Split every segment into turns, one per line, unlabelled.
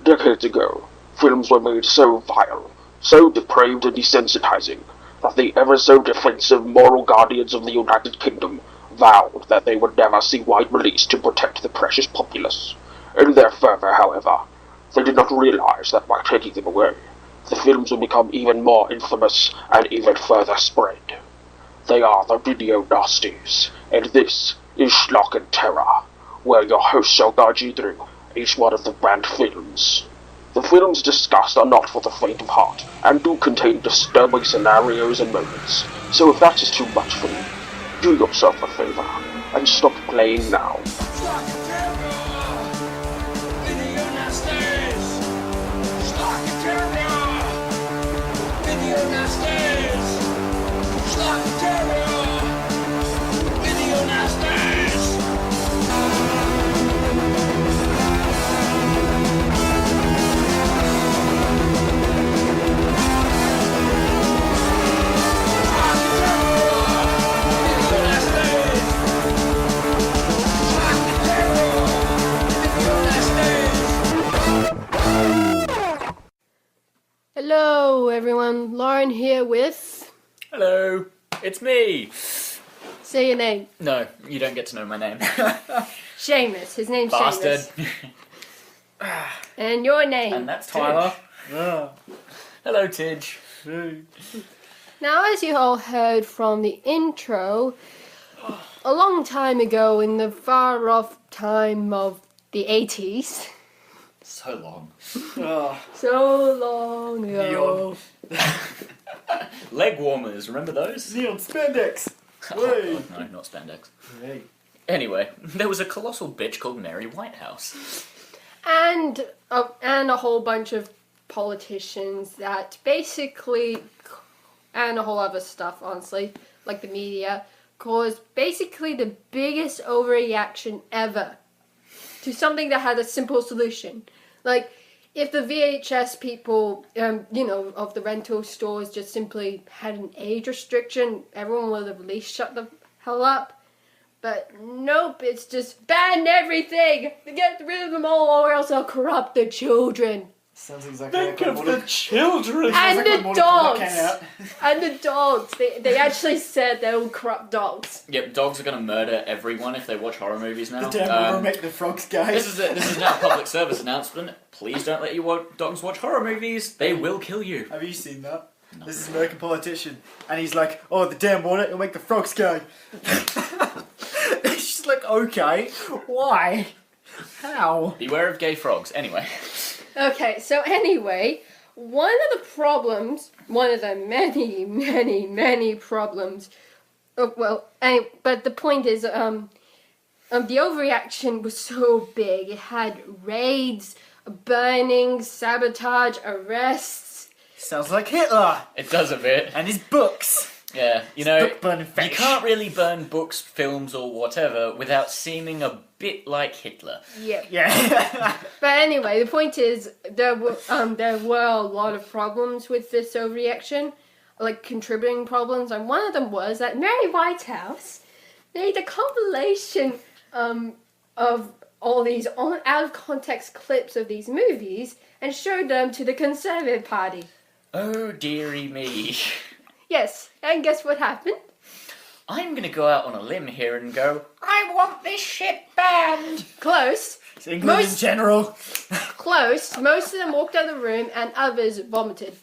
Decades ago, films were made so vile, so depraved and desensitizing, that the ever so defensive moral guardians of the United Kingdom vowed that they would never see wide release to protect the precious populace. In their fervor, however, they did not realize that by taking them away, the films would become even more infamous and even further spread. They are the video Nasties, and this is Schlock and Terror, where your host shall guide you through each one of the banned films. The films discussed are not for the faint of heart, and do contain disturbing scenarios and moments, so if that is too much for you, do yourself a favor, and stop playing now.
Hello everyone, Lauren here with...
Hello, it's me.
Say your name.
No, you don't get to know my name.
Seamus, his name's
Bastard.
Seamus. And your name?
And that's Tyler. Hello, Tidge.
Now, as you all heard from the intro, a long time ago in the far off time of the 80s...
So long.
So long ago.
Leg warmers, remember those?
Neon spandex!
Oh, no, not spandex.
Hey.
Anyway, there was a colossal bitch called Mary Whitehouse.
And a whole bunch of politicians that basically, and a whole other stuff, honestly, like the media, caused basically the biggest overreaction ever to something that had a simple solution. Like, if the VHS people, of the rental stores just simply had an age restriction, everyone would have at least shut the hell up. But nope, it's just ban everything! Get rid of them all or else they'll corrupt the children.
Sounds exactly
Think
like
of the children!
And
like
the
when
dogs!
came out.
And the dogs! They actually said they will corrupt dogs.
Yep, dogs are gonna murder everyone if they watch horror movies now.
The damn will make the frogs gay.
This is now a public service announcement. Please don't let your dogs watch horror movies. They will kill you.
Have you seen that?
No.
This is an American politician, and he's like, "Oh, the damn water, it'll make the frogs gay." It's just like, okay, why? How?
Beware of gay frogs. Anyway.
Okay, so anyway, one of the many, many, many problems, but the point is, the overreaction was so big. It had raids, burnings, sabotage, arrests.
Sounds like Hitler
It does a bit.
and his books.
Yeah,
Book burning
you
fetish.
can't really burn books, films, or whatever without seeming a bit like Hitler.
Yeah.
Yeah.
But anyway, the point is, there were a lot of problems with this overreaction, like contributing problems, and one of them was that Mary Whitehouse made a compilation of all these out of context clips of these movies and showed them to the Conservative Party.
Oh, dearie me.
Yes, and guess what happened?
I'm gonna go out on a limb here and go, I want this shit banned!
Close.
It's England in general.
Close. Most of them walked out of the room and others vomited.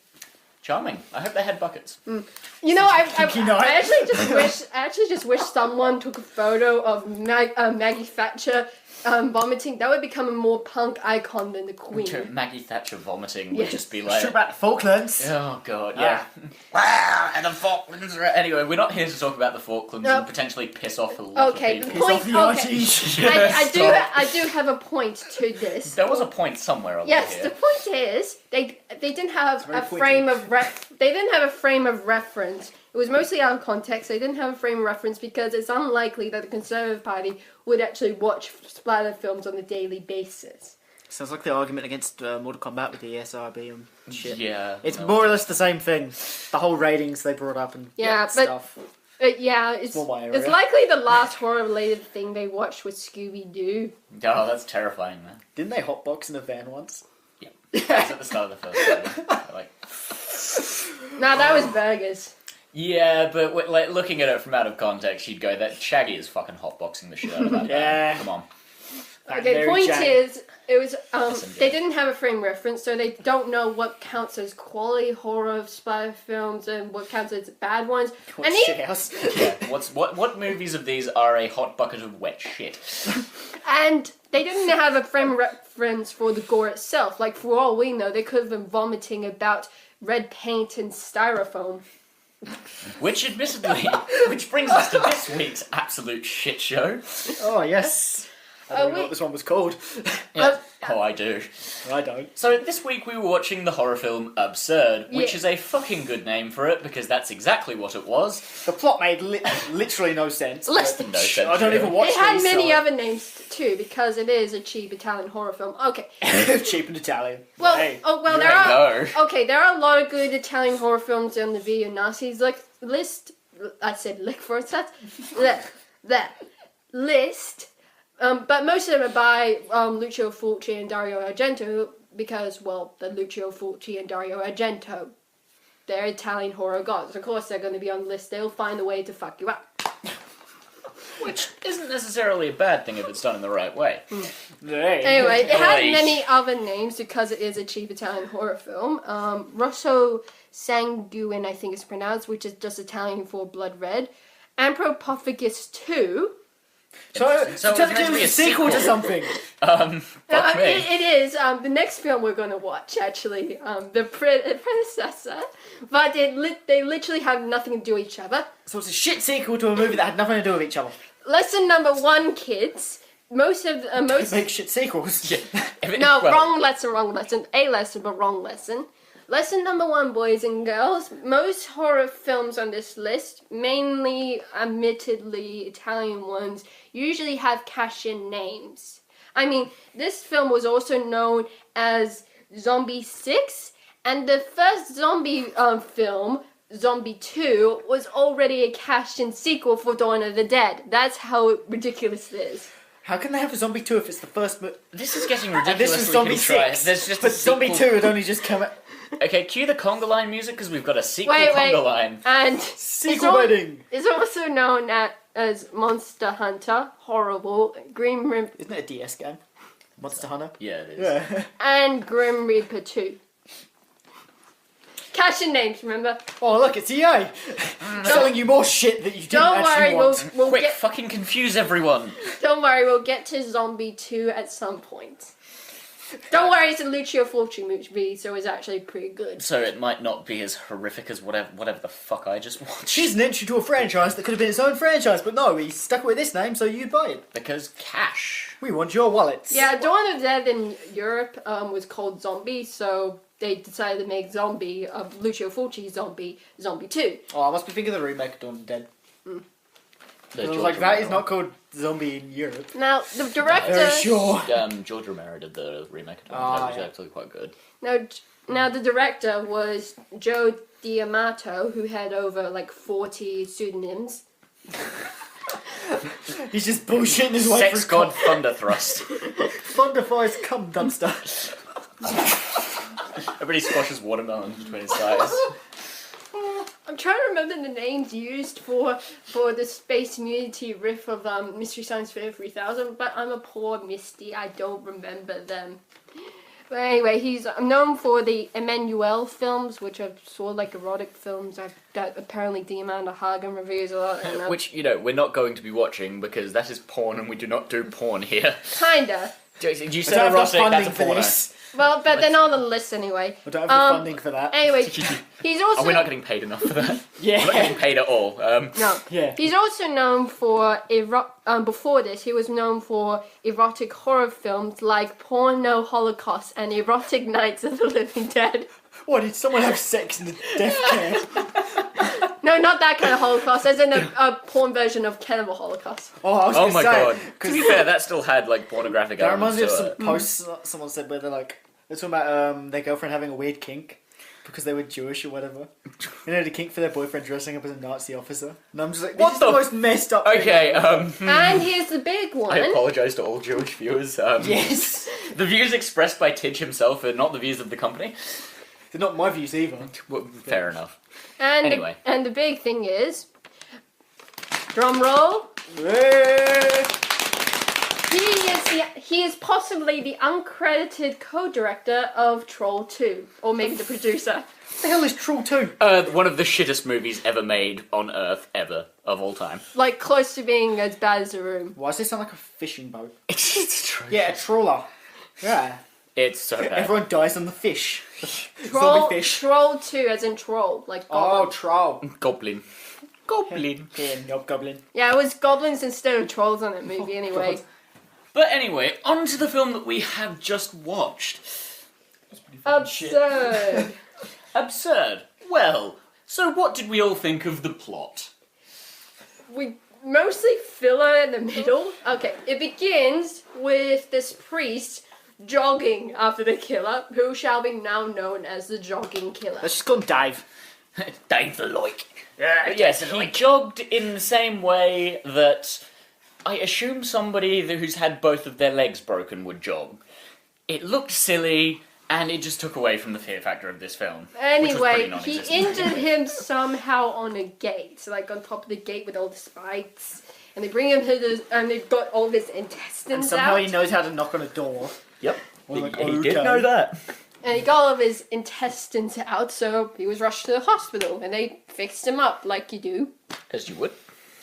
Charming. I hope they had buckets.
You know, I
night.
actually just wish someone took a photo of Maggie Thatcher vomiting. That would become a more punk icon than the Queen.
Maggie Thatcher vomiting would
Yes.
just be
Trip
like...
about the Falklands.
Oh, God, yeah. Wow, and the Falklands... Anyway, we're not here to talk about the Falklands and potentially piss off a lot
Okay,
of
the
people.
Piss off the
Okay.
Archies.
I do have a point to this.
There was a point somewhere over
Yes,
here.
the point is they didn't have
very
a
pointy.
frame of they didn't have a frame of reference. It was mostly out of context. They didn't have a frame of reference because it's unlikely that the Conservative Party would actually watch splatter films on a daily basis.
Sounds like the argument against Mortal Kombat with the SRB and shit.
Yeah.
It's
well,
more or less the same thing. The whole ratings they brought up and
Yeah, but
stuff.
It's
More my area.
it's likely the last horror-related thing they watched was Scooby-Doo.
Oh, that's terrifying, man.
Didn't they hotbox in a van once?
Yeah. That's at the start of the first movie. Like,
No, that was burgers.
yeah, but like looking at it from out of context, you'd go that Shaggy is fucking hotboxing the shit out of that.
Yeah.
Man. Come on.
Okay, point is, it was
Listen,
they
yeah.
didn't have a frame reference, so they don't know what counts as quality horror spy films and what counts as bad ones.
What
And
shit house?
Yeah. What movies of these are a hot bucket of wet shit?
And they didn't have a frame reference for the gore itself. Like, for all we know, they could have been vomiting about red paint and styrofoam.
Which admittedly, which brings us to this week's absolute shit show.
Oh, yes. I don't know what this one was called.
Yeah. Oh, I do.
I don't.
So this week we were watching the horror film Absurd, which
Yeah.
is a fucking good name for it because that's exactly what it was.
The plot made literally no sense.
Less
but
No sense.
I don't even watch
It had
these,
many
so-
other names too, because it is a cheap Italian horror film. Okay.
Cheap and Italian.
Well,
Hey.
there
I
are.
know.
Okay, there are a lot of good Italian horror films on the video Nasties list. I said lick for a set. that list. But most of them are by Lucio Fulci and Dario Argento because, well, the Lucio Fulci and Dario Argento, they're Italian horror gods. Of course, they're going to be on the list. They'll find a way to fuck you up.
Which isn't necessarily a bad thing if it's done in the right way.
Hey.
Anyway, it had
Right.
many other names because it is a cheap Italian horror film. Rosso Sanguine, I think it's pronounced, which is just Italian for blood red. Ampropophagus 2.
So
it's meant
technically
to be
it was a sequel to something.
Fuck me.
It is. The next film we're going to watch, actually, the predecessor. But they literally have nothing to do with each other.
So it's a shit sequel to a movie that had nothing to do with each other.
Lesson number 1, kids. Most
Make shit sequels.
Yeah. If it-
No,
well,
wrong lesson. A lesson, but wrong lesson. Lesson number 1, boys and girls. Most horror films on this list, mainly admittedly Italian ones, usually have cash-in names. I mean, this film was also known as Zombie 6, and the first zombie film, Zombie 2, was already a cash-in sequel for Dawn of the Dead. That's how ridiculous it is.
How can they have a Zombie 2 if it's the first movie?
This is getting
And
ridiculous.
this was Zombie 6.
There's just
but
a sequel.
Zombie 2 had only just come out.
Okay, cue the conga line music because we've got a sequel
Wait.
conga line.
And
Sequel wedding.
It's also known as Monster Hunter, Horrible, Grim Reaper,
Isn't it a DS game? Monster Hunter?
Yeah, it is.
Yeah.
and Grim Reaper 2. Cash in names, remember?
Oh, look, it's EA. Selling you more shit that you didn't
Don't
actually
worry,
want.
we'll
Quick,
get.
fucking confuse everyone.
Don't worry, we'll get to Zombie 2 at some point. Don't worry, it's a Lucio Fulci movie, so it's actually pretty good.
So it might not be as horrific as whatever the fuck I just watched.
She's an entry to a franchise that could have been its own franchise, but no, we stuck with this name, so you'd buy it.
Because cash.
We want your wallets.
Yeah, Dawn of the Dead in Europe was called Zombie, so they decided to make Zombie of Lucio Fulci Zombie 2.
Oh, I must be thinking of the remake of Dawn of the Dead.
The
I was
George
like, that is
Romero.
not called Zombie in Europe.
Now, the director...
Very sure.
George Romero did the remake of Dawn
Ah,
of the Dead, which is
yeah.
actually quite good.
Now the director was Joe D'Amato, who had over like 40 pseudonyms.
He's just bullshitting his way
Sex
through
God Thunderthrust.
Thunderfire's cum dumpster.
Everybody squashes watermelons between his thighs.
I'm trying to remember the names used for the Space Community riff of Mystery Science Theater 3000, but I'm a poor Misty, I don't remember them. But anyway, he's known for the Emmanuel films, which are sort of like erotic films that apparently D'Amanda Hagen reviews a lot. And,
Which, we're not going to be watching because that is porn and we do not do porn here.
kinda.
You
I
said
don't have the
erotic, that's
funding
a
for
porno.
this.
Well, but they're not on the list anyway.
I don't have the funding for that.
Anyway, he's also...
Oh, we're not getting paid enough for that.
Yeah.
We're not getting paid at all.
No.
Yeah.
He's also known for before this, he was known for erotic horror films like Porno Holocaust and Erotic Nights of the Living Dead.
What, did someone have sex in the death camp?
No, not that kind of Holocaust, as in a porn version of Cannibal Holocaust.
Oh, I was
Oh
gonna
my
say,
god. To
'cause
be fair, that still had like pornographic
that reminds
elements
me of
to
some
it.
posts someone said where they're talking about their girlfriend having a weird kink. because they were Jewish or whatever. You know, to kink for their boyfriend dressing up as a Nazi officer. And I'm just like,
What
this is
the
the most messed up thing.
Okay,
And here's the big one.
I apologise to all Jewish viewers.
Yes.
The views expressed by Tidge himself are not the views of the company.
They're not my views either.
Well, fair enough.
And
Anyway.
and the big thing is, drum roll. He is possibly the uncredited co-director of Troll 2, or maybe the producer.
What the hell is Troll 2?
One of the shittest movies ever made on Earth, ever, of all time.
Like close to being as bad as The Room.
Why does this sound like a fishing boat?
It's true.
Yeah, a trawler. Yeah.
It's so bad.
Everyone dies on the fish.
Troll,
Zombie fish.
Troll 2 as in troll, like
Oh,
goblin.
troll.
Goblin. Goblin.
Goblin.
Yeah, it was goblins instead of trolls on that movie anyway.
God.
But anyway, on to the film that we have just watched.
Absurd.
Absurd. Well, so what did we all think of the plot?
We mostly filler in the middle. Okay, it begins with this priest jogging after the killer, who shall be now known as the jogging killer.
Let's just call him Dave.
Dave the Loik. Yes, he jogged in the same way that I assume somebody who's had both of their legs broken would jog. It looked silly, and it just took away from the fear factor of this film.
Anyway,
which was
he
pretty
injured
non-existent.
him somehow on a gate, so like on top of the gate with all the spikes. And they bring him to the, and they've got all of his intestines
And somehow
out.
he knows how to knock on a door.
Yep,
Well, like,
he did
okay.
know that.
And he got all of his intestines out, so he was rushed to the hospital, and they fixed him up like you do.
As you would.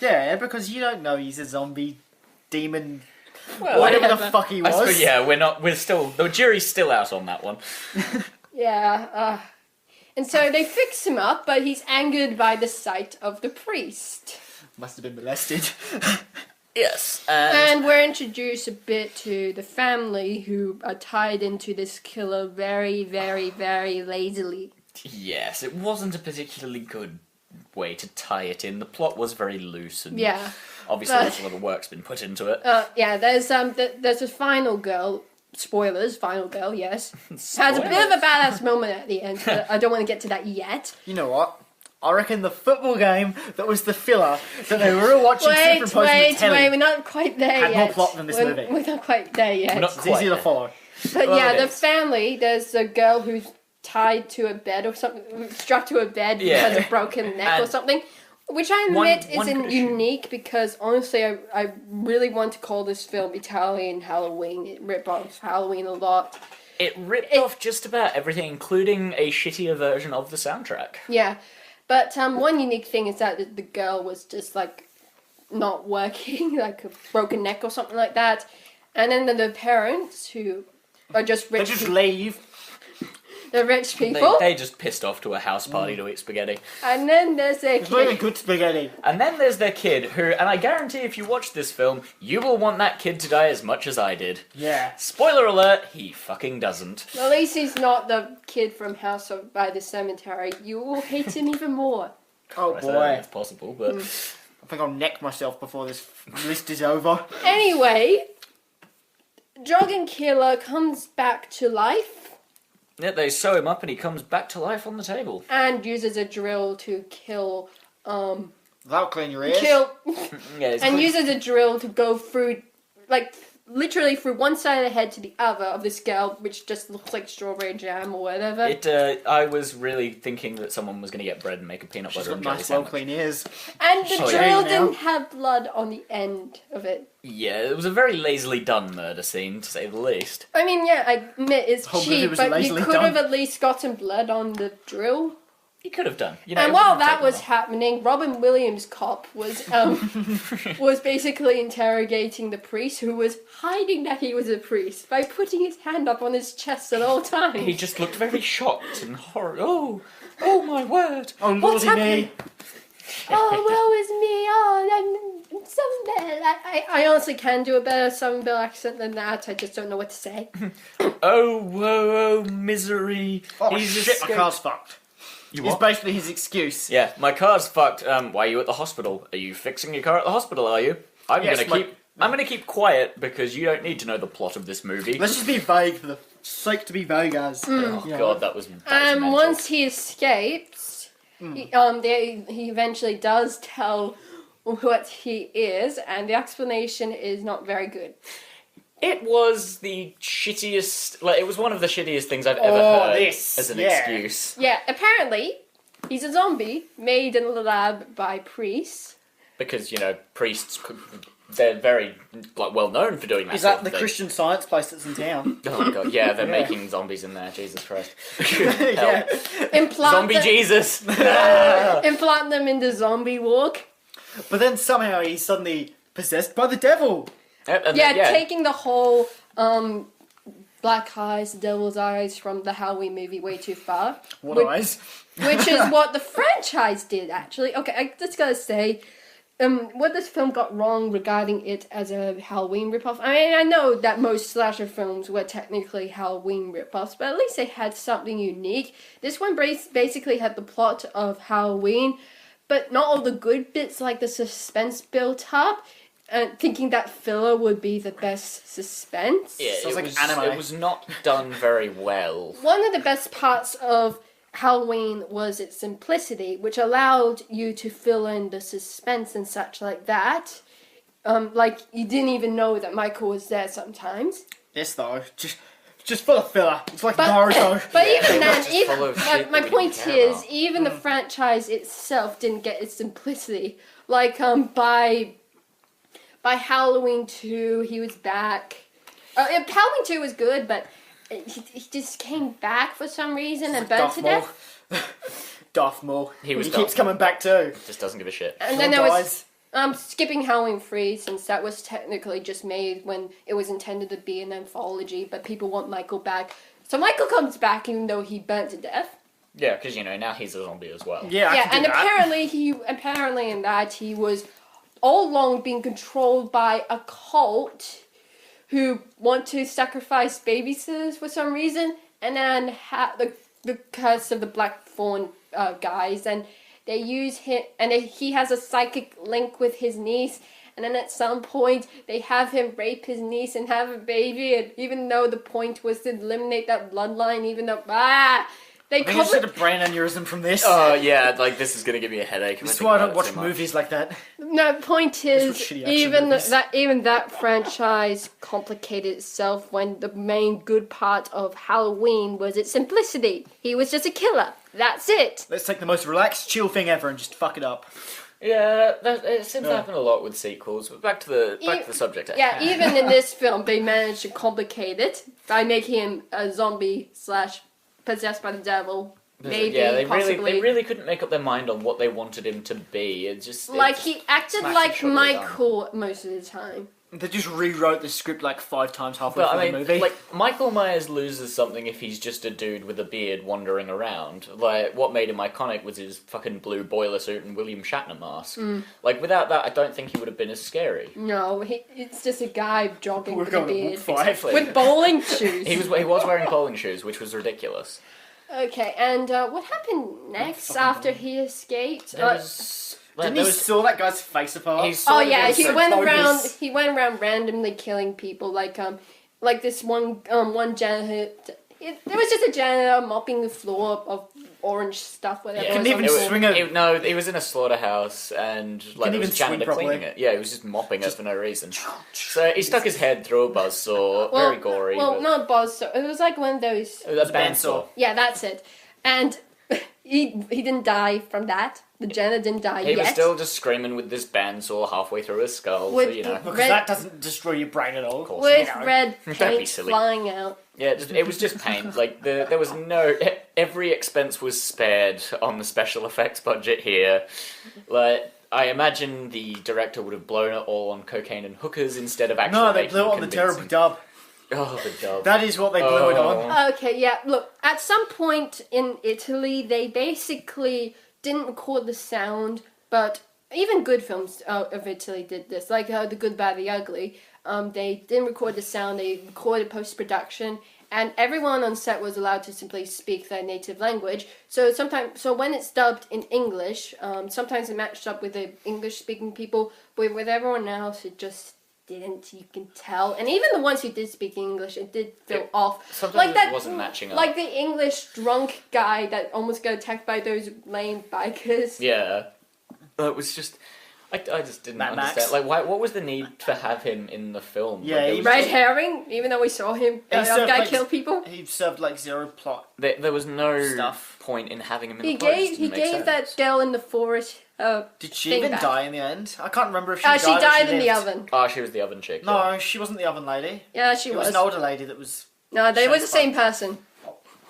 Yeah, because you don't know he's a zombie demon.
Well,
Whatever the
whatever.
fuck he
I
was.
suppose, yeah, we're still, the jury's still out on that one.
Yeah, and so they fix him up, but he's angered by the sight of the priest.
Must have been molested.
Yes,
And we're introduced a bit to the family who are tied into this killer very, very, very lazily.
yes, it wasn't a particularly good way to tie it in. The plot was very loose, and
Yeah.
obviously
but-
there's a lot of work's been put into it.
Yeah, there's a final girl. Spoilers, final girl, yes. Has a bit of a badass moment at the end, but I don't want to get to that yet.
You know what? I reckon the football game that was the filler that they were all watching superimposed on the telly.
We're not quite there
Had
yet.
more plot than this
we're,
movie.
We're not quite there yet.
We're not
It's
quite
easy to
there.
follow.
But
Well,
yeah,
it
the
is.
family, there's a girl who's tied to a bed or something, strapped to a bed
Yeah.
because of broken neck or
And
something. Which I
one
admit
could
isn't
assume-
unique because honestly, I really want to call this film Italian Halloween. It ripped off Halloween a lot.
It ripped off just about everything, including a shittier version of the soundtrack.
Yeah, but one unique thing is that the girl was just like not working, like a broken neck or something like that. And then the parents who are just
They
rich,
just leave.
they're rich people.
They just pissed off to a house party to eat spaghetti.
And then there's their
It's not even
kid.
good spaghetti.
And then there's their kid, who, and I guarantee if you watch this film, you will want that kid to die as much as I did.
Yeah.
Spoiler alert, he fucking doesn't.
At least he's not the kid from House by the Cemetery. You will hate him even more.
Oh
I don't think
boy.
it's possible, but
I think I'll neck myself before this list is over.
Anyway, Jogging Killer comes back to life
yeah, they sew him up and he comes back to life on the table.
and uses a drill to kill,
That'll clean your ears.
Yeah, it's
and uses a drill to go through, like, literally through one side of the head to the other of this girl, which just looks like strawberry jam or whatever.
I was really thinking that someone was going to get bread and make a peanut
She's
butter
got
and jelly
nice, well
sandwich.
clean ears.
And the
Oh, yeah.
drill
Now.
didn't have blood on the end of it.
Yeah, it was a very lazily done murder scene, to say the least.
I mean, yeah, I admit it's
Whole movie
cheap,
was
but you
lazily
could have
done.
at least gotten blood on the drill.
He could have done. You know,
And
it
while
wouldn't have
that
taken
was
long.
happening, Robin Williams' cop was was basically interrogating the priest, who was hiding that he was a priest by putting his hand up on his chest at all times.
He just looked very shocked and horror. Oh my word!
Oh,
What's
lordy me.
Oh, woe is me! Oh, I'm Southern Belle. I honestly can do a better Southern Belle accent than that. I just don't know what to say.
Oh, whoa, misery!
Oh
He's
shit, my
escaped-
car's fucked.
You
It's
what?
basically his excuse.
Yeah, my car's fucked. Why are you at the hospital? Are you fixing your car at the hospital, are you? I'm
Yes,
gonna
my
keep... I'm going to keep quiet because you don't need to know the plot of this movie.
Let's just be vague for the sake to be vague, guys.
Oh,
You know.
God, that was
And
mental.
once he escapes, he eventually does tell what he is, and the explanation is not very good.
It was the shittiest... Like, it was one of the shittiest things I've ever heard as an excuse.
Yeah, apparently, he's a zombie made in a lab by priests.
Because, you know, priests... They're very, like, well known for doing that.
Is that
sort of
the
thing.
Christian Science place that's in town?
Oh god, yeah, they're making zombies in there. Jesus Christ.
Yeah.
Zombie Jesus.
Implant them in the zombie walk.
But then somehow he's suddenly possessed by the devil.
Taking the whole black eyes, devil's eyes from the Halloween movie way too far.
What eyes?
Which is what the franchise did, actually. Okay, I just gotta say, what this film got wrong regarding it as a Halloween ripoff. I mean, I know that most slasher films were technically Halloween ripoffs, but at least they had something unique. This one basically had the plot of Halloween, but not all the good bits, like the suspense built up, and thinking that filler would be the best suspense.
Yeah,
Sounds like
was,
anime.
it was not done very well.
One of the best parts of Halloween was its simplicity, which allowed you to fill in the suspense and such like that. Like, you didn't even know that Michael was there sometimes.
Yes, though. Just full of filler. It's like Naruto.
But even then,
just full of shit
my
that we
point
didn't care
is,
about.
even the franchise itself didn't get its simplicity. Like, by Halloween 2, he was back. Halloween 2 was good, but he just came back for some reason and burned to death.
Darth Maul.
He was
keeps coming back too.
Just doesn't give a shit.
And then there
Maul
was skipping Halloween 3, since that was technically just made when it was intended to be an anthology, but people want Michael back. So Michael comes back even though he burnt to death.
Yeah, because, you know, now he's a zombie as well.
Yeah, I
Yeah,
can
and
do that.
apparently in that he was all along being controlled by a cult who want to sacrifice babysitters for some reason, and then the curse of the Blackthorn guys, and they use him, and he has a psychic link with his niece, and then at some point they have him rape his niece and have a baby, and even though the point was to eliminate that bloodline, even though they
I think I just had a brain aneurysm from this.
Oh, yeah, like, this is going to give me a headache.
This is why I don't watch movies like that.
No, point is,
shitty action movies.
even that franchise complicated itself when the main good part of Halloween was its simplicity. He was just a killer. That's it.
Let's take the most relaxed, chill thing ever and just fuck it up.
Yeah, it seems to happen a lot with sequels. But back to the subject.
Yeah, even in this film, they managed to complicate it by making him a zombie / possessed by the devil. Maybe,
they
possibly.
really couldn't make up their mind on what they wanted him to be.
He acted
smashed
like
and shot
Michael most of the time.
They just rewrote the script like 5 times halfway
But
through
I mean,
the movie.
like, Michael Myers loses something if he's just a dude with a beard wandering around. Like, what made him iconic was his fucking blue boiler suit and William Shatner mask. Like, without that, I don't think he would have been as scary.
No, it's just a guy jogging
We're
with a
going to
beard.
walk 5.
Exactly.
With bowling shoes.
He was wearing bowling shoes, which was ridiculous.
Okay, and what happened next after he escaped?
There was...
Didn't he saw that guy's face apart?
He went around.
bogus.
He went around randomly killing people, like this one janitor. There was just a janitor mopping the floor of orange stuff, whatever.
Yeah,
Couldn't even swing it.
No, he was in a slaughterhouse and like there was a
even swing
janitor
properly.
cleaning it. Yeah, he was just mopping it for no reason. So he stuck his head through a buzzsaw. Very gory.
Well,
but...
not a buzzsaw. It was like one of those.
That's bandsaw.
Yeah, that's it. And he didn't die from that. The janitor didn't die
He
yet.
was still just screaming with this bandsaw halfway through his skull.
With
so, you know.
Because
red-
that doesn't destroy your brain at all.
with
you know.
red
Don't be
paint
silly.
flying out.
Yeah, it was just paint. Like there was no every expense was spared on the special effects budget here. Like I imagine the director would have blown it all on cocaine and hookers instead of actually.
No, they
making
blew it
a
on the terrible
convincing-
dub.
Oh, the dub.
That is what they blew it on.
Okay, yeah. Look, at some point in Italy, they basically didn't record the sound, but even good films of Italy did this, like The Good, Bad, the Ugly. They didn't record the sound; they recorded post-production, and everyone on set was allowed to simply speak their native language. So when it's dubbed in English, sometimes it matched up with the English-speaking people, but with everyone else, it just didn't. You can tell, and even the ones who did speak English, it did feel off.
Sometimes it wasn't matching up.
Like the English drunk guy that almost got attacked by those lame bikers.
Yeah. It was just... I just didn't
Mad Max.
understand. Like, what was the need to have him in the film?
Yeah,
Like,
he
it was
Red
just-
herring, even though we saw him, that
served,
guy
like,
kill people.
He served like zero plot.
There was no
Stuff.
point in having him in
He
the post.
gave that girl in the forest.
Did she
Thing
even
back.
die in the end? I can't remember if she
She
died.
died
or
in the
lived.
oven.
Oh, she was the oven chick.
No,
yeah.
she wasn't the oven lady.
Yeah, she
It
was.
was an older lady that was.
No, they were the
Shut
same person.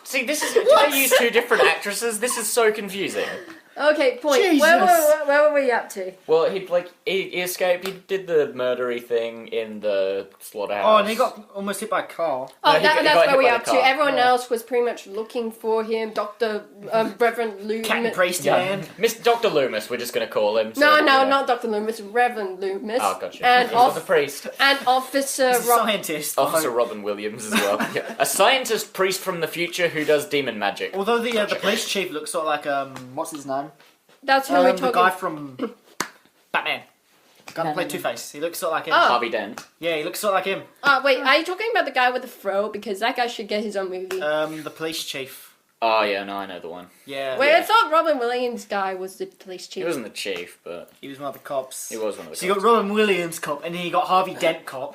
See, this is... I use two different actresses. This is so confusing.
Okay, point.
Jesus.
Where were we up to?
Well, he escaped. He did the murdery thing in the slaughterhouse.
Oh, and he got almost hit by a car.
Oh,
No, he got
that's
hit
where we
by the
up to.
car.
Everyone
Yeah.
else was pretty much looking for him. Dr. Reverend Loomis.
Cat and priest
Yeah.
man.
Miss Dr. Loomis, we're just going to call him.
No,
so,
no,
yeah.
not Dr. Loomis. Reverend Loomis.
Oh, gotcha.
And,
He's not the priest.
and Officer
He's a scientist.
Officer Robin Williams as well. Yeah. A scientist priest from the future who does demon magic.
Although the police chief looks sort of like what's his name?
That's who we're
The
talking
guy from Batman. The guy that played Two-Face. He looks sort of like him.
Oh.
Harvey Dent.
Yeah, he looks sort of like him.
Wait, are you talking about the guy with the fro? Because that guy should get his own movie.
The police chief.
Oh, yeah, no, I know the one.
Yeah.
Wait, I thought Robin Williams' guy was the police chief.
He wasn't the chief, but
He was one of the cops.
he was one of the
So you got Robin Williams cop, and then you got Harvey Dent cop.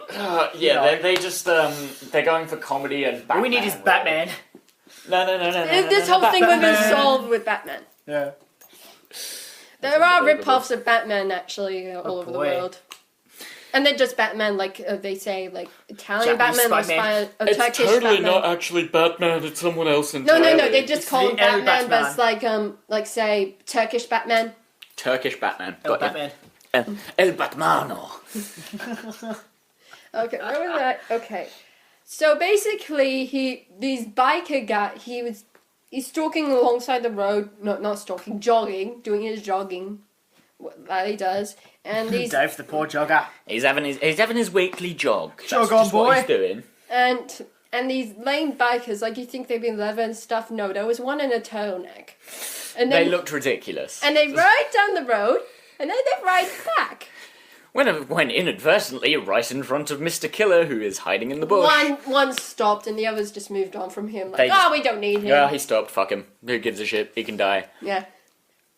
yeah, they just, they're going for comedy and Batman.
All we need is Batman.
No.
This whole thing would have been
Batman.
solved with Batman.
Yeah.
There are
unbelievable.
rip-offs of Batman, actually, all over the
boy.
world. And they're just Batman, like they say, like Italian
Japanese
Batman, or
Spider-Man.
Turkish Batman.
actually Batman, it's someone else
No, they just call him
the El
Batman, but
Batman.
it's like say, Turkish Batman.
Turkish Batman.
El
Got ya.
Batman.
El Batmano.
Okay, where was that? Okay. So basically, he's stalking alongside the road, not stalking, jogging, doing his jogging, that he does, and these
Dave, the poor jogger.
He's having his weekly jog.
Jog
That's
on,
just what
boy.
he's doing.
and these lame bikers, like you think they'd be leather and stuff. No, there was one in a turtleneck, and
They
then
looked ridiculous.
and they ride down the road, and then they ride back.
When inadvertently right in front of Mr. Killer, who is hiding in the bush.
One stopped, and the others just moved on from him.
They
Like,
just-
we don't need him.
Yeah, he stopped. Fuck him. Who gives a shit? He can die.
Yeah.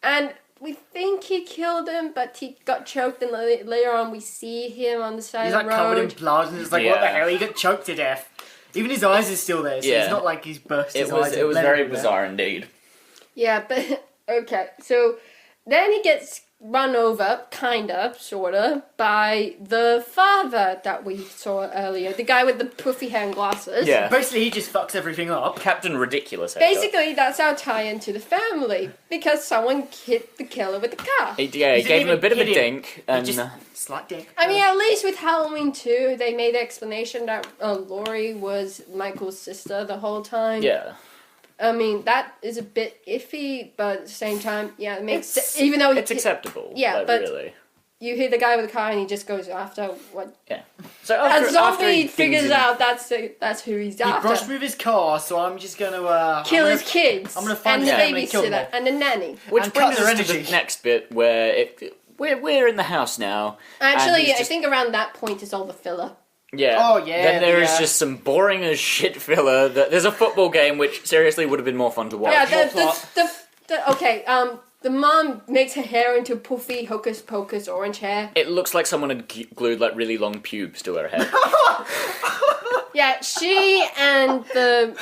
And we think he killed him, but he got choked, and later on we see him on the side
He's
of
like
the road.
covered in blood, and it's like, what the
Yeah.
hell? He got choked to death. Even his eyes are still there, so
Yeah.
it's not like he's burst his
It
eyes.
was very bizarre indeed.
Yeah, but okay. So then he gets run over, kinda, sorta, by the father that we saw earlier, the guy with the puffy hair and glasses.
Yeah.
Basically, he just fucks everything up.
Captain Ridiculous. haircut.
Basically, that's our tie-in to the family because someone hit the killer with the car.
He
He
gave
didn't
him a bit of a
even hit him.
dink,
He
and
just slight dick.
I mean, at least with Halloween 2, they made the explanation that Laurie was Michael's sister the whole time.
yeah.
I mean, that is a bit iffy, but at the same time, yeah, it makes
It's-
sense. Even though
It's acceptable.
Yeah,
like,
but-
really.
you hear the guy with the car and he just goes after what.
So
As
after
zombie
he
figures
things
out that's who he's
He brushed
after.
with his car, so I'm just gonna
Kill
I'm
his
gonna-
kids
I'm gonna find
and the
his family and kill them
babysitter
all.
and the nanny.
Which
and
brings
cut
us
their
to the
energy.
next bit where we're in the house now. and
Actually,
he's
I
just-
think around that point is all the filler.
Yeah.
Oh, yeah,
Then there is
yeah.
just some boring as shit filler. There's a football game which seriously would have been more fun to watch.
Yeah,
More
the mom makes her hair into puffy hocus pocus orange hair.
It looks like someone had glued like really long pubes to her head.
Yeah, she and the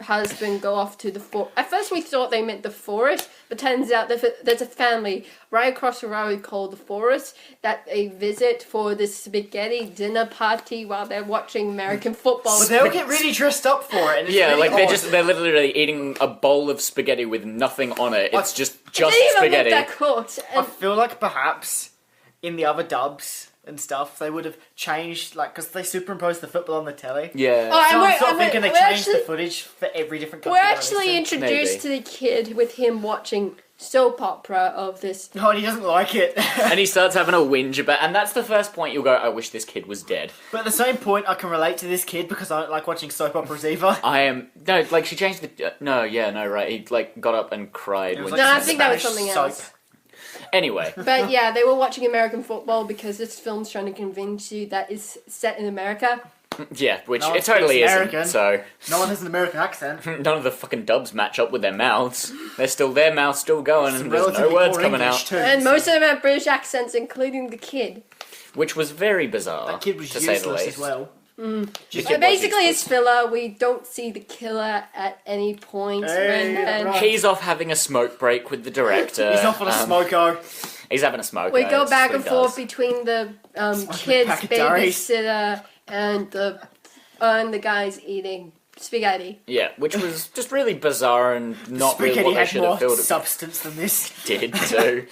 husband go off to the forest. At first we thought they meant the forest, but turns out there's a family right across the road called the forest that they visit for this spaghetti dinner party while they're watching American football.
But they'll get really dressed up for it. And it's
Yeah,
really
like
odd.
they're literally eating a bowl of spaghetti with nothing on it. It's just
It didn't even
spaghetti.
look that cooked.
I
And
feel like perhaps in the other dubs and stuff, they would have changed, like, because they superimposed the football on the telly.
Yeah.
Oh,
So
and
I'm sort of thinking they
we're
changed
actually-
the footage for every different
we're
country.
actually introduced to
Maybe.
the kid with him watching soap opera of this.
Oh, and he doesn't like it.
And he starts having a whinge about, and that's the first point you'll go, I wish this kid was dead.
But at the same point, I can relate to this kid because I don't like watching soap operas either.
No, like she changed the, right, he like got up and cried
It was
when
like
No, I
some
think that was
Spanish
something
soap.
else.
Anyway,
But yeah, they were watching American football because this film's trying to convince you that it's set in America.
yeah, which
No one
it totally
speaks
isn't.
American.
So
No one has an American accent.
none of the fucking dubs match up with their mouths. Their mouth's still going, and there's no
Relatively
words
poor
coming
English
out,
too,
And
so-
most of them have British accents, including the kid.
which was very bizarre.
That kid was
to say the
useless
least.
as well.
The
But
kid was
basically,
useless.
it's filler. We don't see the killer at any point.
Hey,
and
right.
He's off having a smoke break with the director.
He's off on a smoko.
He's having a smoke.
we go
that's
back
what
and
he
forth
does.
between the
Smoking
kid's
pack of diaries.
babysitter and the guys eating spaghetti.
Yeah, which was just really bizarre and not really
Spaghetti
what they
had
should
more
have filled it
substance than this.
did too.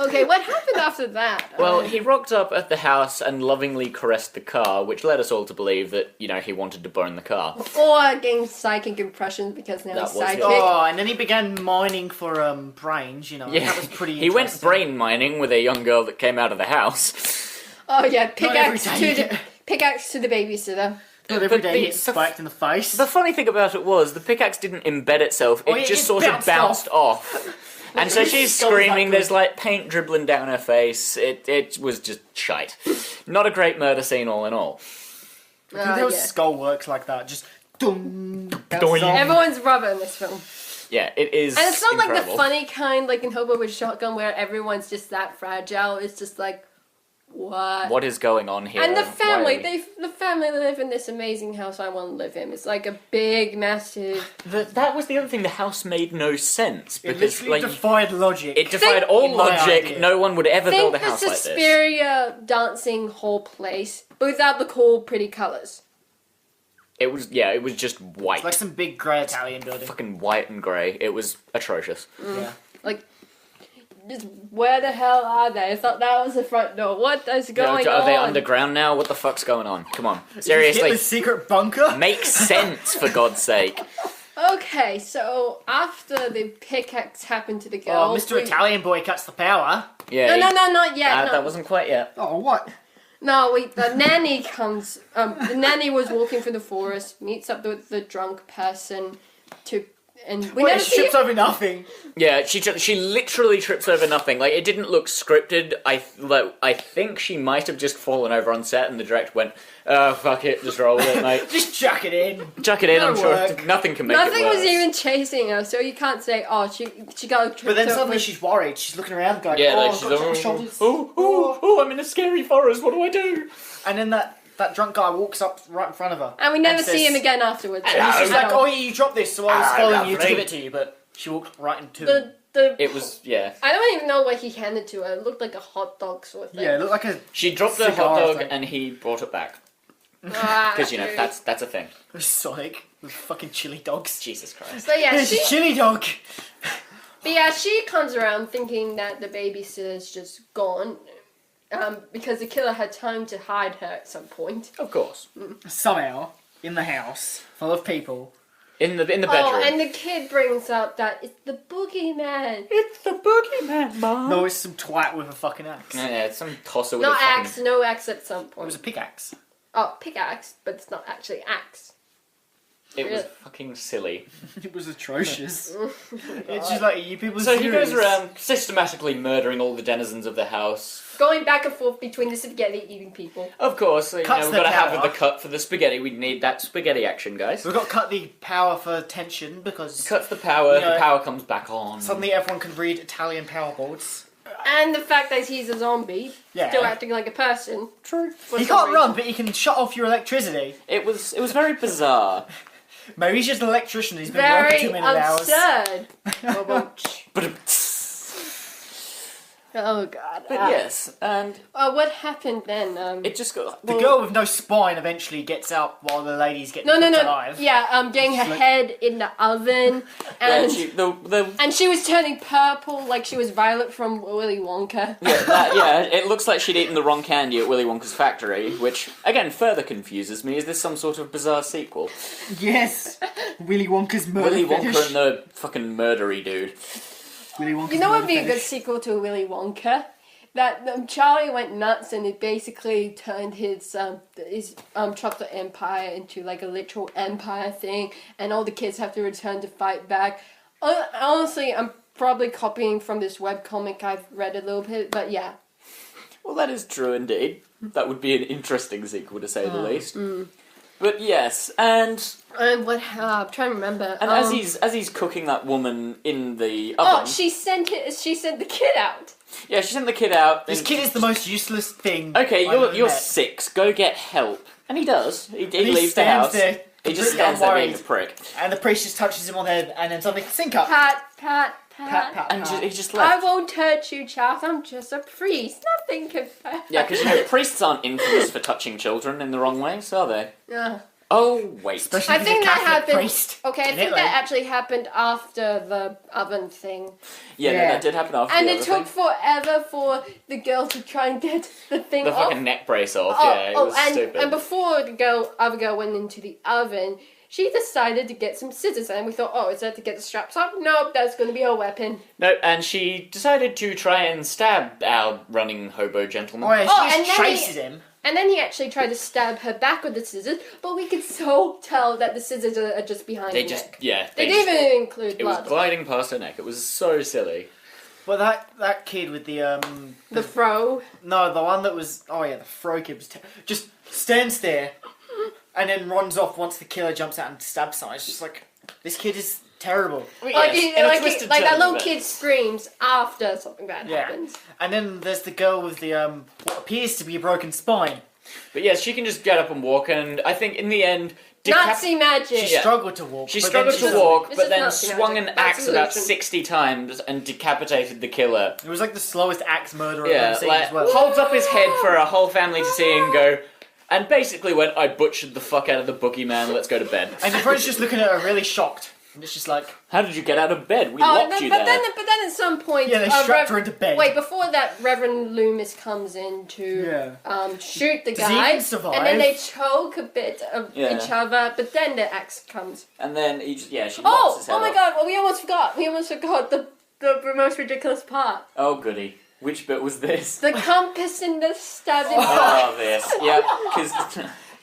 Okay, what happened after that?
Well, he rocked up at the house and lovingly caressed the car, which led us all to believe that, he wanted to burn the car.
Or getting psychic impressions because now
That
he's
was the-
psychic.
Oh, and then he began mining for brains, That was pretty
He went
interesting.
brain mining with a young girl that came out of the house.
Oh yeah,
Not every
pickaxe to the babysitter.
Not every
But
day
the-
he gets spiked in the face.
The funny thing about it was, the pickaxe didn't embed itself, it
Oh, yeah,
just
it
sort of
bounced
bounced off. And so she's
So
screaming,
ugly.
there's like paint dribbling down her face. It was just shite. Not a great murder scene all in all.
There was
Yeah.
skull works like that, just dum,
Doing.
Everyone's rubber in this film.
Yeah, it is
And it's not like
incredible.
the funny kind, like in Hobo with Shotgun, where everyone's just that fragile. It's just like, what?
What is going on here?
And the
Why
family,
are we-
the family live in this amazing house I want to live in. It's like a big, massive.
That was the other thing, the house made no sense.
It
Because,
literally
like,
defied logic.
it defied all
in my
logic.
idea.
No one would ever
Think
build a
the
house like this.
Suspiria dancing hall place, but without the cool, pretty colors.
It was just white.
It's like some big grey Italian building.
Fucking white and grey. It was atrocious.
Yeah.
Like, just where the hell are they? I thought that was the front door. What is going
Are
on?
they underground now? What the fuck's going on? Come on.
Hitler's
Seriously.
secret bunker?
Make sense, for God's sake.
Okay, so after the pickaxe happened to the girl,
Oh, Mr. Italian boy cuts the power.
Yeah.
No, not yet. No.
That wasn't quite yet.
Oh, what?
No, the nanny comes. The nanny was walking through the forest, meets up with the drunk person, and we
Wait,
never
she
see.
trips over nothing.
Yeah, she literally trips over nothing. Like, it didn't look scripted. I think she might have just fallen over on set, and the director went, "Oh, fuck it, just roll with it, mate.
Just chuck it in.
Chuck it in. I'm
That'll
sure
work.
nothing can make
Nothing
it worse."
was even chasing her, so you can't say, "Oh, she got."
But then suddenly she's worried. She's looking around going,
Yeah,
oh,
like
I've
she's
got to my
like,
shoulders.
oh, I'm in a scary forest. What do I do?
And then that drunk guy walks up right in front of her.
And we never
and
see
says-
him again afterwards.
And he's just
At
like,
all.
oh, yeah, you dropped this, so I was
Ah,
following you to
lovely.
give it to you. But she walked right into it.
the
It was
I don't even know what he handed to her. It looked like a hot dog sort of thing.
Yeah, it looked like a
She dropped the
Cigar
hot dog,
thing.
and he brought it back
Because
because that's a thing.
Sonic with fucking chili dogs.
Jesus Christ.
So yeah,
It's a chili dog.
but yeah, she comes around thinking that the babysitter's just gone, because the killer had time to hide her at some point.
Of course.
Somehow, in the house, full of people.
In the bedroom.
Oh, and the kid brings up that it's the boogeyman.
It's the boogeyman, Mom.
No, it's some twat with a fucking axe.
Yeah, it's some tosser with
Not
a fucking...
axe, no axe at some
It was
point.
a pickaxe.
Oh, pickaxe, but it's not actually axe.
It was
Yeah.
fucking silly.
It was atrocious. It's just like, you people
So he goes
serious?
around systematically murdering all the denizens of the house.
Going back and forth between the spaghetti eating people.
Of course, we've
Cuts
got
the
to have
power.
the cut for the spaghetti. We need that spaghetti action, guys.
We've got to cut the power for tension because
Cuts the power,
You know,
the power comes back on.
suddenly everyone can read Italian power boards.
And the fact that he's a zombie,
Yeah.
still acting like a person.
True.
for
You
some
can't
reason.
run, but you can shut off your electricity.
It was very bizarre.
Maybe he's just an electrician. He's been working
Very
too many hours.
absurd.
But
Oh god.
yes, and
What happened then?
it just got...
The girl with no spine eventually gets out while the lady's getting
No,
cooked alive.
Yeah, getting her
Like-
head in the oven, and
and
she was turning purple like she was Violet from Willy Wonka.
it looks like she'd eaten the wrong candy at Willy Wonka's factory, which, again, further confuses me. Is this some sort of bizarre sequel?
Yes. Willy Wonka's murder
Willy
fetish.
Wonka and the fucking murdery dude.
Willy Wonka's
You know what would
murder
be a good
fetish.
sequel to Willy Wonka? That Charlie went nuts and it basically turned his chocolate empire into like a literal empire thing, and all the kids have to return to fight back. Honestly, I'm probably copying from this webcomic I've read a little bit, but yeah.
Well, that is true indeed. That would be an interesting sequel, to say the least. But yes, and
what? I'm trying to remember.
and as he's cooking that woman in the oven.
Oh, she sent the kid out.
Yeah, she sent the kid out.
This kid is the most useless thing.
Okay,
I've ever
you're
met.
6. Go get help. And he does. He
And
leaves the house.
There,
He just
completely
stands there being a
unworried,
prick.
and the priest just touches him on the head, and then something sink up.
Pat, pat,
Pat,
pat.
pat,
And
pat.
he just
I
left.
won't hurt you, Charles. I'm just a priest. Nothing can.
Yeah, because priests aren't infamous for touching children in the wrong ways, are they?
Yeah.
Oh, wait.
Especially
I
if he's
think
a
that
Catholic
happened.
priest.
Okay, I
in
think
Italy.
that actually happened after the oven thing,
Yeah, no,
Yeah.
that did happen after
and
the
it
other
took
thing.
forever for the girl to try and get the thing
The
off.
fucking neck brace off, yeah, it was stupid.
and before the other girl went into the oven, she decided to get some scissors, and we thought, oh, is that to get the straps off? Nope, that's going to be a weapon.
No, and she decided to try and stab our running hobo gentleman.
Oh, yeah,
Oh,
she
and
just
then
chases him.
And then he actually tried to stab her back with the scissors, but we could so tell that the scissors are just behind
They
the
just,
neck.
yeah.
They
just-
didn't even include
It was
blood.
gliding past her neck. It was so silly.
But that kid with the
The fro.
no, the one that was the fro kid was just stands there, and then runs off once the killer jumps out and stabs someone. It's just like, this kid is terrible.
Like,
Yes, in a
like,
twisted
like that
turn
little
of
kid screams after something bad
Yeah.
happens.
And then there's the girl with the what appears to be a broken spine.
But yes, she can just get up and walk, and I think in the end...
Nazi magic.
She
Yeah.
struggled to walk.
She
but
struggled
then
to
she-
walk,
This
but
is
then
Nazi
swung
magic.
an
That's
axe about
illusion.
60 times and decapitated the killer.
It was like the slowest axe murder I've
Yeah,
ever seen
like,
as well.
holds up his head for a whole family to see and go... And basically went, I butchered the fuck out of the boogeyman, let's go to bed.
And your friend's just looking at her really shocked. And it's just like,
How did you get out of bed? We
Oh,
locked
but
you
then,
there.
but then at some point,
yeah, they strapped her into bed.
Wait, before that, Reverend Loomis comes in to shoot the
Does he
guy,
even survive?
and then they choke a bit of
Yeah.
each other. But then the axe comes.
And then he just, she
Oh,
knocks his head
oh my
off.
God! Well, we almost forgot. We almost forgot the most ridiculous part:
Oh goody. Which bit was this?
the compass in the stabbing.
Oh, this. Yeah, because...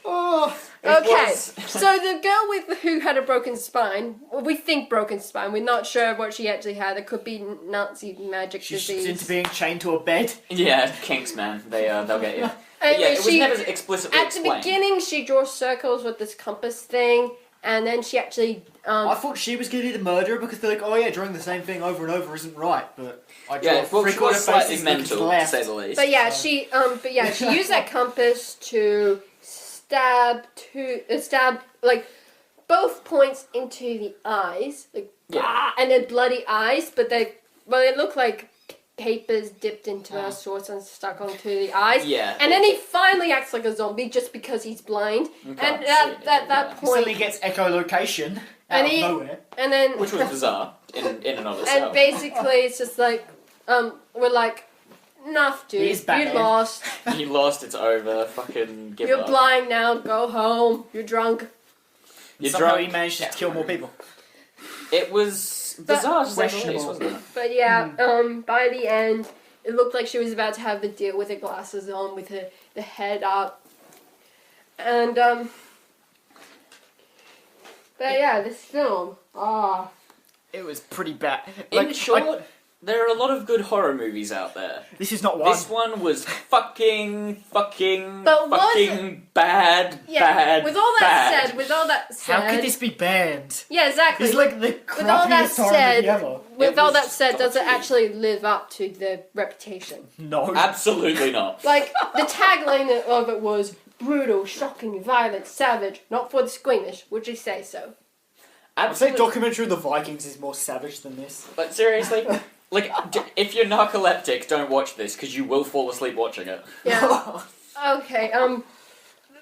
oh,
Okay, so the girl who had a broken spine, well, we think broken spine, we're not sure what she actually had. It could be Nazi magic
she's
disease.
into being chained to a bed.
Yeah, kinks, man. They'll get you.
And
But yeah, it was
she-
never explicitly
At
explained.
the beginning, she draws circles with this compass thing, and then she actually.
I thought she was going to be the murderer because they're like, oh yeah, drawing the same thing over and over isn't right. But I draw
Yeah, well, she
three-quarter
was slightly
faces looking
mental,
the
to
left.
say the least.
But yeah, she used that compass to stab like both points into the eyes, like and then bloody eyes, but they look like papers dipped into her swords and stuck onto the eyes.
Yeah.
And then he finally acts like a zombie just because he's blind.
You
And
can't
at
see
that
anything,
He suddenly
point,
gets echolocation out
And
of
he-
nowhere.
and then
Which was bizarre, in and of
and
itself.
basically it's just like we're like, enough, dude.
He's
You
Batman.
lost.
You lost, it's over, fucking give
You're
up.
blind now. Go home. You're drunk.
You're
Somehow
drunk.
he managed to kill more people.
It was bizarre, to say the least,
questionable.
wasn't it?
But yeah, by the end, it looked like she was about to have the deal with her glasses on, with the head up, and but yeah, this film,
It was pretty bad.
In short, there are a lot of good horror movies out there.
this is not one.
This one was fucking
But was
bad,
yeah.
bad,
with all that
bad.
said, with all that said,
How could this be banned?
yeah, exactly.
It's like the
with all that
crappiest horror
said,
movie ever.
with
It
all
was
that said, does it
dodgy.
actually live up to the reputation?
No.
Absolutely not.
Like, the tagline of it was brutal, shocking, violent, savage, not for the squeamish. Would you say so?
I'd say
Absolutely.
documentary of the Vikings is more savage than this.
But seriously, like, if you're narcoleptic, don't watch this because you will fall asleep watching it.
Yeah. Okay,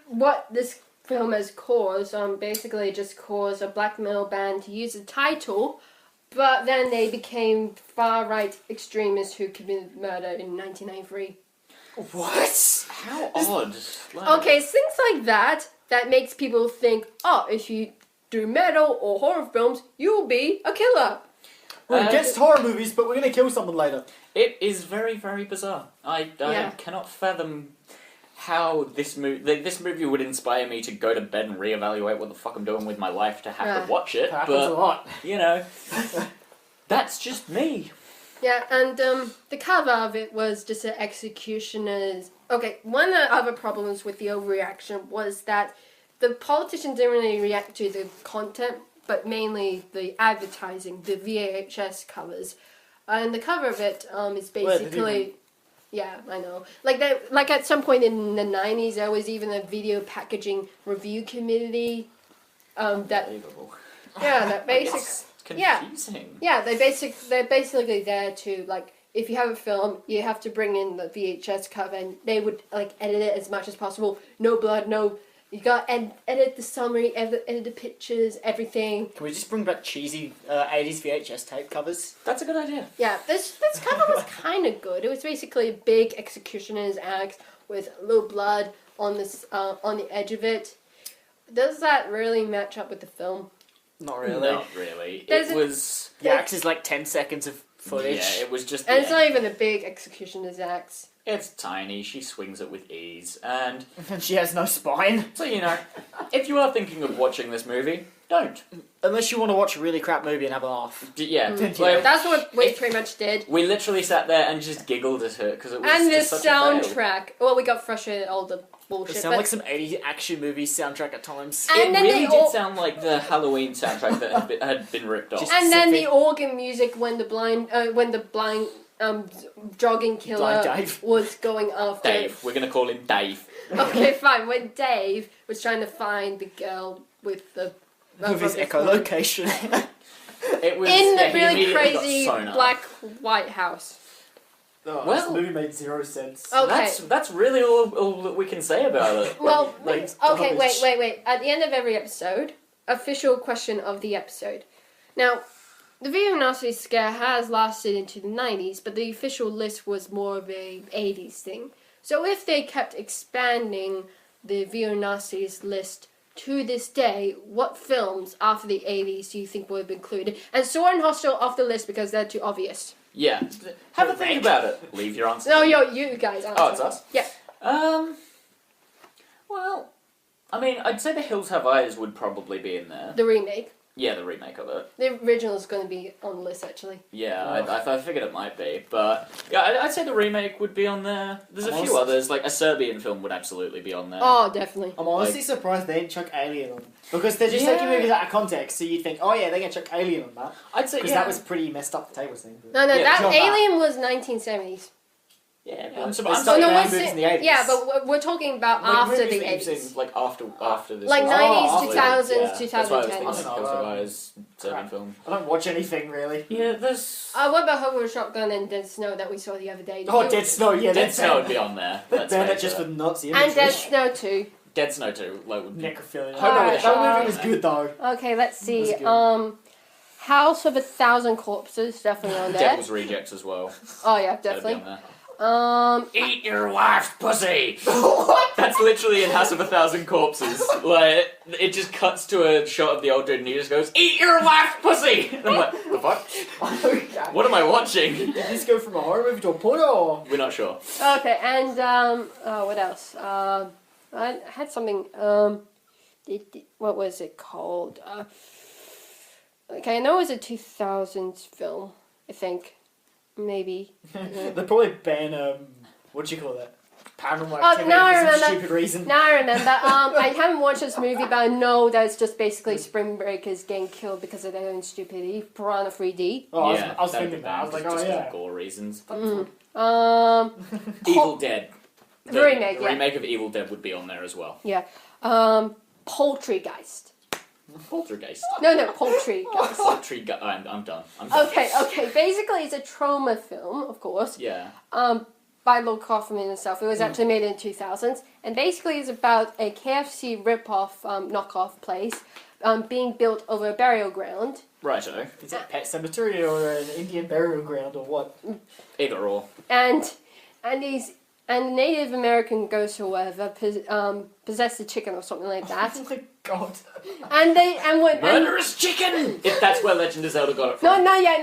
what this film has caused, basically it just caused a black metal band to use the title, but then they became far-right extremists who committed murder in 1993.
What?
How odd. Like,
Okay, it's things like that that makes people think, oh, if you do metal or horror films, you'll be a killer.
We're against horror movies, but we're gonna kill someone later.
It is very, very bizarre. I
Yeah.
cannot fathom how this movie would inspire me to go to bed and reevaluate what the fuck I'm doing with my life to have
Yeah.
to watch it.
Happens a
But
lot.
you know, That's just me.
Yeah, and the cover of it was just an executioner's. Okay, one of the other problems with the overreaction was that the politicians didn't really react to the content, but mainly the advertising, the VHS covers. And the cover of it is basically. Yeah, I know. Like at some point in the 90s, there was even a video packaging review committee.
Unbelievable.
That basic.
Confusing.
Yeah, they're basically there to, like, if you have a film, you have to bring in the VHS cover, and they would, like, edit it as much as possible. No blood, no... You got to edit the summary, edit the pictures, everything.
Can we just bring back cheesy 80s VHS tape covers?
That's a good idea.
Yeah, this cover was kind of good. It was basically a big executioner's axe with a little blood on the edge of it. Does that really match up with the film?
Not really.
Not really.
The axe is like 10 seconds of footage.
Yeah, it was just...
And it's not even a big executioner's axe.
It's tiny, she swings it with ease, and...
And she has no spine.
So, if you are thinking of watching this movie, don't.
Unless you want to watch a really crap movie and have a laugh.
Yeah.
That's what we pretty much did.
We literally sat there and just giggled at it, because it was
And the
just such a fail.
soundtrack. Well, we got frustrated at all the bullshit.
It sounds like some 80s action movie soundtrack at times.
And
It
then
really
they all-
did sound like the Halloween soundtrack that had been ripped off.
And then
Sippy.
the organ music when the blind jogging killer
Blind Dave.
was going after.
Dave. We're going to call him Dave.
Okay, fine. When Dave was trying to find the girl with the
With his echolocation.
It was
in the
he
really
immediately got
crazy
sonar.
black White House.
Oh,
Well-
this movie made 0 sense.
Okay.
That's really all that we can say about it.
Well,
like,
okay,
garbage.
wait. At the end of every episode, official question of the episode. Now, the video Nazi scare has lasted into the 90s, but the official list was more of a 80s thing. So if they kept expanding the video Nazis list to this day, what films after the 80s do you think would have been included? And Sword and Hostel off the list because they're too obvious.
Yeah. Have a think about it. Leave your answer.
No, you guys answer.
Oh, it's us?
Yeah.
Well, I mean, I'd say The Hills Have Eyes would probably be in there.
The remake.
Yeah, the remake of it.
The original is going to be on the list, actually.
Yeah, I figured it might be, but yeah, I'd say the remake would be on there. There's a few
Honestly-
others, like a Serbian film would absolutely be on there.
Oh, definitely.
I'm honestly surprised they didn't chuck Alien on. Because they're just taking
Yeah.
movies out of context, so you'd think, oh yeah, they're going to chuck Alien on that.
I'd say
Because that was pretty messed up, the table scene.
No,
Yeah,
that
sure,
Alien was 1970s.
Yeah,
Yeah,
I'm
they
surprised.
started
no,
making
what's
movies
it-
in the 80s.
Yeah, but we're talking about
Like,
after
movies
the
that you've
80s.
seen, like after this.
Like
was
90s,
released.
2000s,
Yeah, that's why I was
2010s.
thinking
I don't know,
Hills Have Eyes, Serbian
crap.
film.
I don't watch anything, really.
Yeah, there's...
What about Hobo Shotgun and Dead Snow that we saw the other day?
Oh, Dead Snow, yeah,
Dead
that's
Snow would be on there. Let's
Ban it
face
just
it.
for Nazi imagery.
And Dead Snow 2.
Dead Snow 2. Like, would be...
Necrophilia.
Alright,
That movie was good, though.
Okay, let's see.
It was
House of 1,000 Corpses, definitely on there.
Devil's Rejects as well.
Oh, yeah,
That'd be
definitely.
on there.
Eat
Eat your wife's pussy! That's literally in House of 1,000 Corpses. Like, it just cuts to a shot of the old dude and he just goes, "Eat your wife's pussy!" And I'm like, the fuck? What am I watching?
Did this go from a horror movie to a porno, or...?
We're not sure.
Okay, and, what else? I had something, what was it called? Okay, I know it was a 2000s film, I think. Maybe.
They probably ban, what do you call that? Paranormal
Oh,
activity
now I
for some
remember.
stupid reason.
Now I remember. I haven't watched this movie, but I know that it's just basically Spring Breakers getting killed because of their own stupidity. Piranha 3D.
Oh,
Yeah,
I was
that'd
thinking
be
that. I was
banned
like,
just
oh
'cause
yeah.
of gore reasons.
Evil
Evil Dead.
The remake,
The
yeah.
remake of Evil Dead would be on there as well.
Yeah. Poltergeist.
Poltergeist.
No, Poltergeist.
I'm done. I'm done.
Okay. Basically, it's a trauma film, of course.
Yeah.
By Lil Kaufman himself. It was actually made in the 2000s, and basically it's about a KFC ripoff knockoff place being built over a burial ground.
Righto.
Is it Pet Cemetery or an Indian burial ground or what?
Either or.
And the Native American ghost or whatever possessed a chicken or something like that.
Oh my god.
Murderous chicken! If that's where Legend of Zelda got it from.
No, not yet.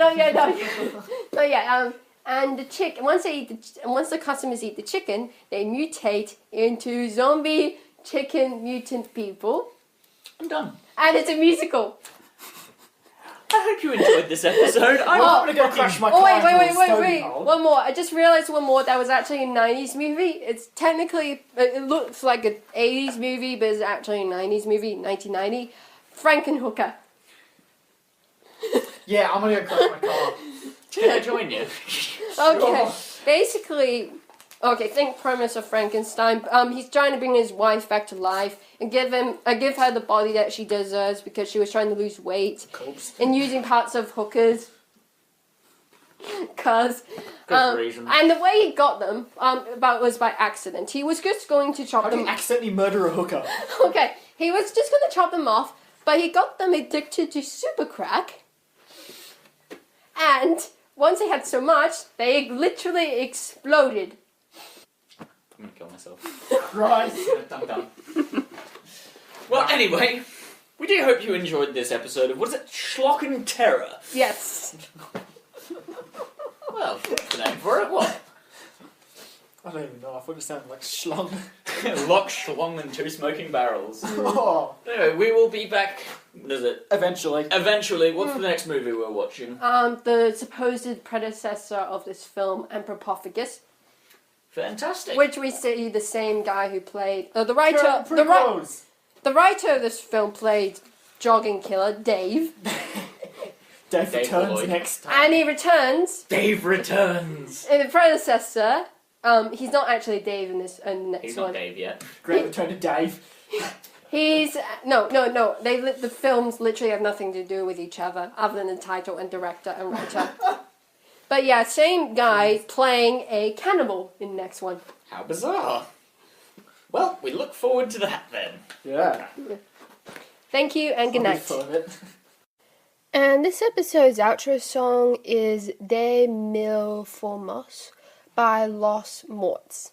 Not yet. And the chick, once the customers eat the chicken, they mutate into zombie chicken mutant people,
I'm done.
and it's a musical.
I hope you enjoyed this episode. I'm
gonna go crash my
Oh,
car into a
wait.
stony hole.
One more. I just realized one more that was actually a 90s movie. It's technically, it looks like an 80s movie, but it's actually a 90s movie, 1990. Frankenhooker.
Yeah, I'm gonna go crash my car.
Can I join you?
Okay, basically, think premise of Frankenstein. He's trying to bring his wife back to life and give her the body that she deserves because she was trying to lose weight and using parts of hookers. Good
reason.
And the way he got them was by accident. He was just going to chop
How did
them.
you accidentally murder a hooker?
Okay, he was just going to chop them off, but he got them addicted to super crack. And once they had so much, they literally exploded.
I'm gonna kill myself.
Christ.
I'm done. Well, anyway, we do hope you enjoyed this episode of, what is it, Schlock and Terror?
Yes.
Well, what's the name for it? What?
I don't even know. I thought it sounded like schlong.
Lock, Schlong, and Two Smoking Barrels.
Oh.
Anyway, we will be back. What is it?
Eventually.
Eventually. What's the next movie we're watching?
The supposed predecessor of this film, Emperor
Fantastic.
which we see the same guy who played the writer.
Pretty close.
The writer of this film played Jogging Killer Dave,
Dave returns
Lloyd.
next time.
and he returns
Dave returns.
in the predecessor. He's not actually Dave in this next
He's
one.
not Dave yet.
Great return to Dave.
He's no. The films literally have nothing to do with each other, other than the title and director and writer. But yeah, same guy playing a cannibal in the next one.
How bizarre. Well, we look forward to that then.
Yeah.
Thank you and good
I'll be
night.
full of it.
And this episode's outro song is De Mil Formos by Los Morts.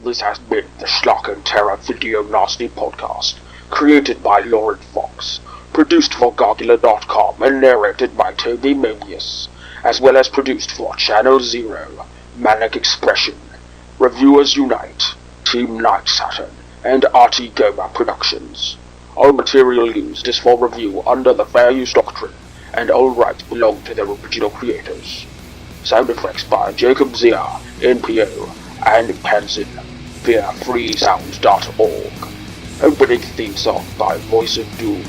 This has been the Schlock and Terror Video Nasty Podcast, created by Lauren Fox, produced for Gargula.com and narrated by Toby Mobius, as well as produced for Channel Zero, Manic Expression, Reviewers Unite, Team Night Saturn, and RT Goma Productions. All material used is for review under the Fair Use Doctrine, and all rights belong to their original creators. Sound effects by Jacob Zia, NPO, and Pansin via freesound.org. Opening theme song by Voice of Doom.